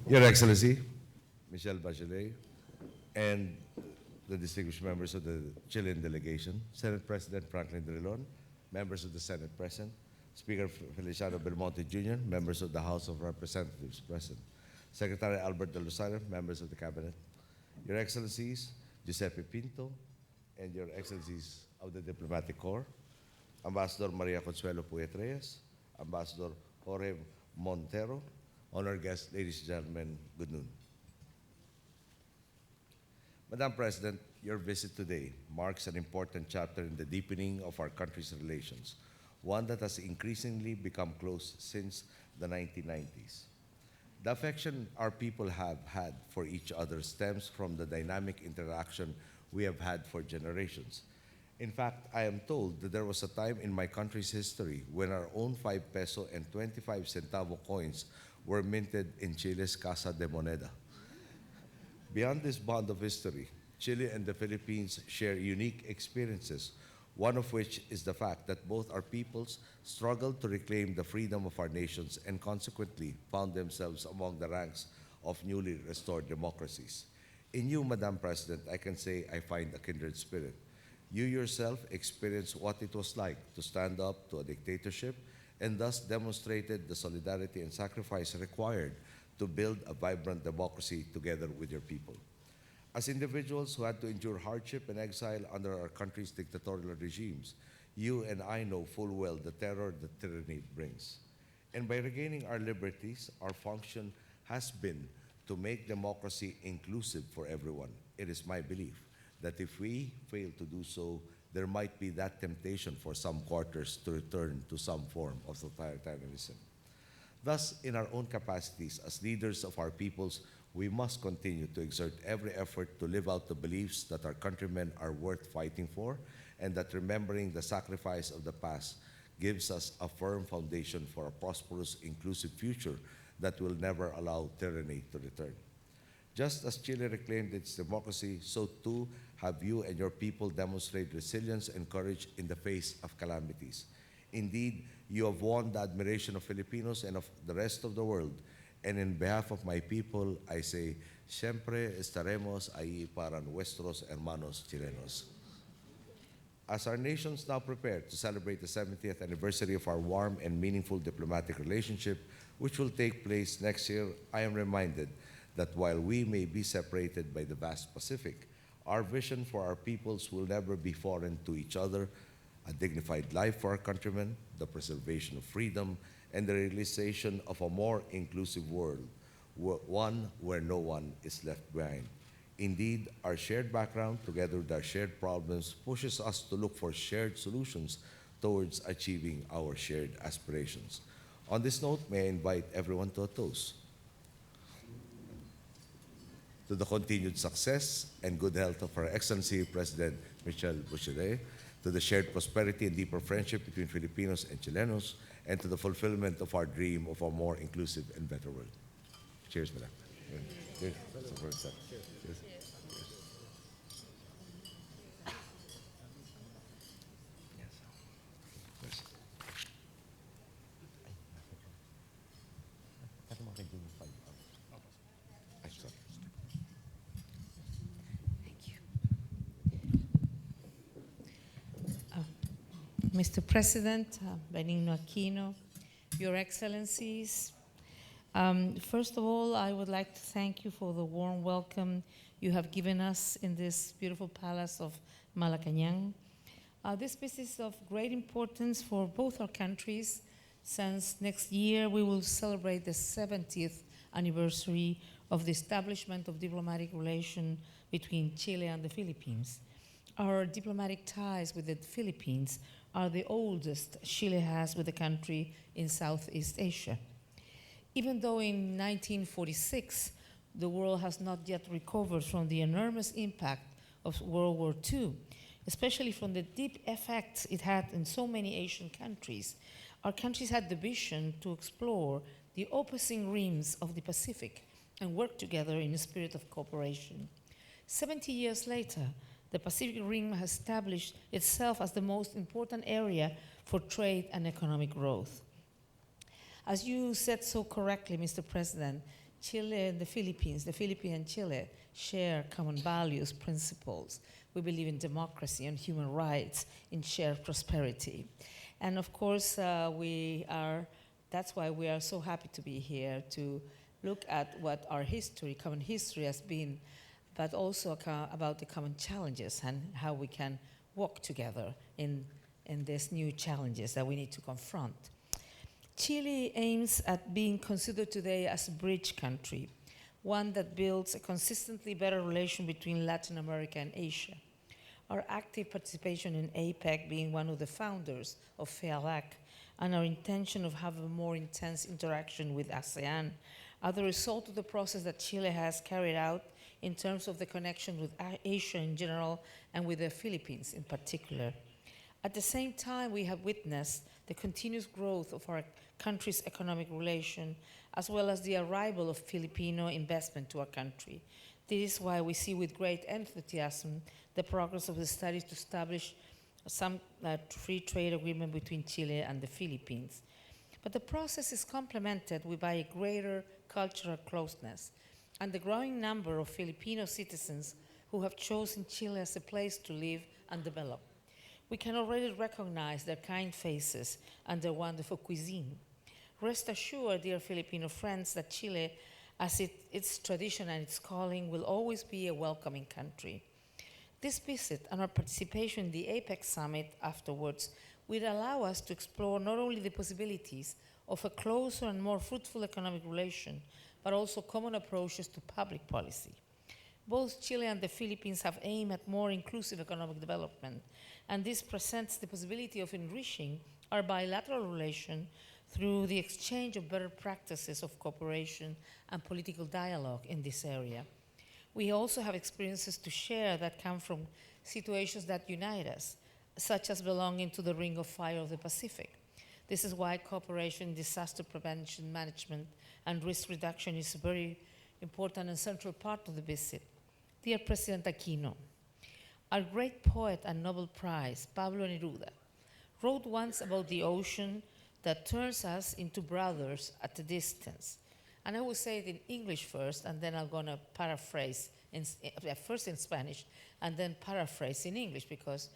Your Excellency, Michelle Bachelet, and the distinguished members of the Chilean delegation, Senate President Franklin Drilon, members of the Senate present, Speaker Feliciano Belmonte Jr., members of the House of Representatives present, Secretary Albert de Lozano, members of the Cabinet, Your Excellencies, Giuseppe Pinto, and Your Excellencies of the Diplomatic Corps, Ambassador Maria Consuelo Puet Reyes, Ambassador Jorge Montero, honored guests, ladies and gentlemen, good noon. Madam President, your visit today marks an important chapter in the deepening of our country's relations, one that has increasingly become close since the 1990s. The affection our people have had for each other stems from the dynamic interaction we have had for generations. In fact, I am told that there was a time in my country's history when our own 5 peso and 25 centavo coins were minted in Chile's Casa de Moneda. Beyond this bond of history, Chile and the Philippines share unique experiences, one of which is the fact that both our peoples struggled to reclaim the freedom of our nations and consequently found themselves among the ranks of newly restored democracies. In you, Madam President, I can say I find a kindred spirit. You yourself experienced what it was like to stand up to a dictatorship and thus demonstrated the solidarity and sacrifice required to build a vibrant democracy together with your people. As individuals who had to endure hardship and exile under our country's dictatorial regimes, you and I know full well the terror that tyranny brings. And by regaining our liberties, our function has been to make democracy inclusive for everyone. It is my belief that if we fail to do so, there might be that temptation for some quarters to return to some form of totalitarianism. Thus, in our own capacities as leaders of our peoples, we must continue to exert every effort to live out the beliefs that our countrymen are worth fighting for, and that remembering the sacrifice of the past gives us a firm foundation for a prosperous, inclusive future that will never allow tyranny to return. Just as Chile reclaimed its democracy, so too have you and your people demonstrated resilience and courage in the face of calamities. Indeed, you have won the admiration of Filipinos and of the rest of the world. And in behalf of my people, I say, siempre estaremos ahí para nuestros hermanos chilenos. As our nations now prepare to celebrate the 70th anniversary of our warm and meaningful diplomatic relationship, which will take place next year, I am reminded that while we may be separated by the vast Pacific, our vision for our peoples will never be foreign to each other: a dignified life for our countrymen, the preservation of freedom, and the realization of a more inclusive world, one where no one is left behind. Indeed, our shared background, together with our shared problems, pushes us to look for shared solutions towards achieving our shared aspirations. On this note, may I invite everyone to a toast to the continued success and good health of our Excellency President Michelle Bachelet, to the shared prosperity and deeper friendship between Filipinos and Chilenos, and to the fulfillment of our dream of a more inclusive and better world. Cheers, madam. Cheers. Cheers. Mr. President, Benigno Aquino, Your Excellencies, first of all, I would like to thank you for the warm welcome you have given us in this beautiful palace of Malacañan. This visit is of great importance for both our countries, since next year we will celebrate the 70th anniversary of the establishment of diplomatic relations between Chile and the Philippines. Our diplomatic ties with the Philippines are the oldest Chile has with the country in Southeast Asia. Even though in 1946, the world has not yet recovered from the enormous impact of World War II, especially from the deep effects it had in so many Asian countries, our countries had the vision to explore the opposing rims of the Pacific and work together in a spirit of cooperation. 70 years later, the Pacific Rim has established itself as the most important area for trade and economic growth. As you said so correctly, Mr. President, Chile and the Philippines and Chile share common values, principles. We believe in democracy and human rights, in shared prosperity. And of course, that's why we are so happy to be here to look at what our history, common history has been, but also about the common challenges and how we can work together in these new challenges that we need to confront. Chile aims at being considered today as a bridge country, one that builds a consistently better relation between Latin America and Asia. Our active participation in APEC, being one of the founders of FEALAC, and our intention of having more intense interaction with ASEAN are the result of the process that Chile has carried out in terms of the connection with Asia in general and with the Philippines in particular. At the same time, we have witnessed the continuous growth of our country's economic relation, as well as the arrival of Filipino investment to our country. This is why we see with great enthusiasm the progress of the studies to establish some free trade agreement between Chile and the Philippines. But the process is complemented by a greater cultural closeness and the growing number of Filipino citizens who have chosen Chile as a place to live and develop. We can already recognize their kind faces and their wonderful cuisine. Rest assured, dear Filipino friends, that Chile, as its tradition and its calling, will always be a welcoming country. This visit and our participation in the APEC summit afterwards will allow us to explore not only the possibilities of a closer and more fruitful economic relation, but also common approaches to public policy. Both Chile and the Philippines have aimed at more inclusive economic development, and this presents the possibility of enriching our bilateral relation through the exchange of better practices of cooperation and political dialogue in this area. We also have experiences to share that come from situations that unite us, such as belonging to the Ring of Fire of the Pacific. This is why cooperation in disaster prevention, management, and risk reduction is a very important and central part of the visit. Dear President Aquino, our great poet and Nobel Prize, Pablo Neruda, wrote once about the ocean that turns us into brothers at a distance. And I will say it in English first, and then I'm going to paraphrase, first in Spanish, and then paraphrase in English, because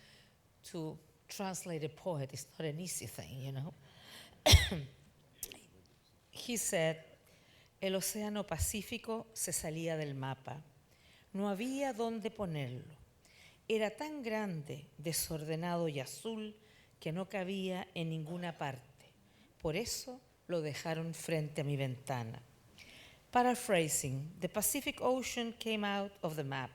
to translate a poet is not an easy thing, you know. He said, el océano Pacífico se salía del mapa. No había dónde ponerlo. Era tan grande, desordenado y azul que no cabía en ninguna parte. Por eso lo dejaron frente a mi ventana. Paraphrasing, the Pacific Ocean came out of the map.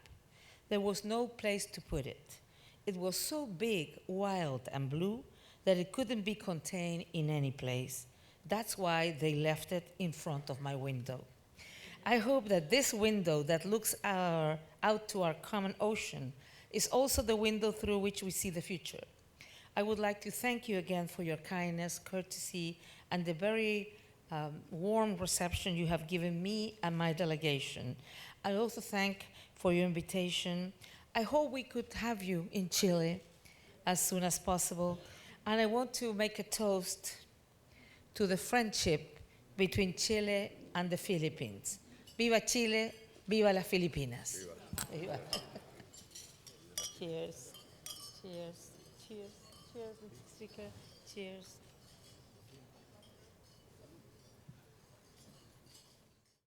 There was no place to put it. It was so big, wild, and blue that it couldn't be contained in any place. That's why they left it in front of my window. I hope that this window that looks out to our common ocean is also the window through which we see the future. I would like to thank you again for your kindness, courtesy, and the very warm reception you have given me and my delegation. I also thank for your invitation. I hope we could have you in Chile as soon as possible. And I want to make a toast to the friendship between Chile and the Philippines. Viva Chile, viva las Filipinas. Viva. Cheers, cheers, cheers, cheers, Mr. Speaker, cheers.